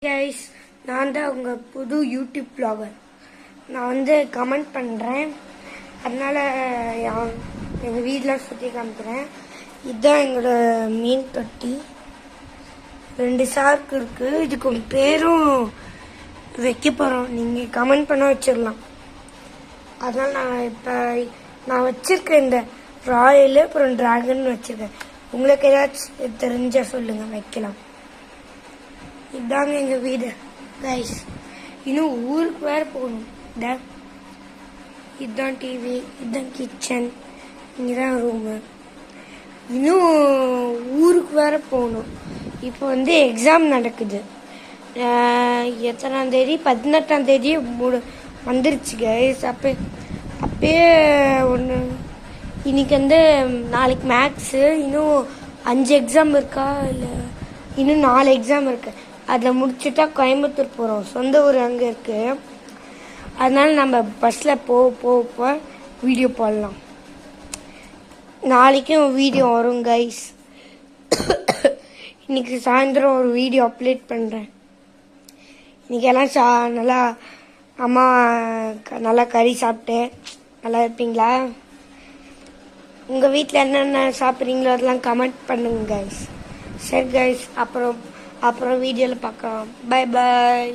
Guys, நான் தான் உங்கள் புது யூடியூப் ப்ளாகர். நான் கமெண்ட் பண்ணுறேன், அதனால் எங்கள் வீட்டில் சுற்றி காமிக்கிறேன். இதுதான் எங்களோட மீன் தொட்டி. 2 ஷார்க் இருக்குது. இதுக்கு பேரும் வைக்க போகிறோம். நீங்கள் கமெண்ட் பண்ண வச்சிடலாம். அதனால் நான் வச்சுருக்கேன் இந்த ராயலு அப்புறம் ட்ராகன் வச்சுருக்கேன். உங்களுக்கு ஏதாச்சும் தெரிஞ்சால் சொல்லுங்கள், வைக்கலாம். இதாங்க எங்கள் வீடு கைஸ். இன்னும் ஊருக்கு வேறு போகணும். இதுதான் டிவி, இதுதான் கிச்சன், இங்கே தான் ரூமு. இன்னும் ஊருக்கு வேறு போகணும். இப்போ எக்ஸாம் நடக்குது. எத்தனாம் தேதி? 18ஆம் தேதி வந்துருச்சு கைஸ். அப்பயே ஒன்று இன்னைக்கு நாளைக்கு மேக்ஸு. இன்னும் 5 எக்ஸாம் இருக்கா, இல்லை இன்னும் 4 எக்ஸாம் இருக்கு. அதில் முடிச்சுட்டா கோயம்புத்தூர் போகிறோம். சொந்த ஊர் அங்கே இருக்குது. அதனால நம்ம பஸ்ஸில் போக வீடியோ போடலாம். நாளைக்கும் வீடியோ வரும் கைஸ். இன்னைக்கு சாயந்தரம் ஒரு வீடியோ அப்லோட் பண்ணுறேன். இன்னைக்கு எல்லாம் நல்லா அம்மா நல்லா கறி சாப்பிட்டு நல்லா இருப்பீங்களா? உங்கள் வீட்டில் என்னென்ன சாப்பிட்றீங்களோ அதெல்லாம் கமெண்ட் பண்ணுங்க கைஸ். சரி கைஸ், அப்புறம் வீடியோவில் பார்க்கலாம். Bye bye.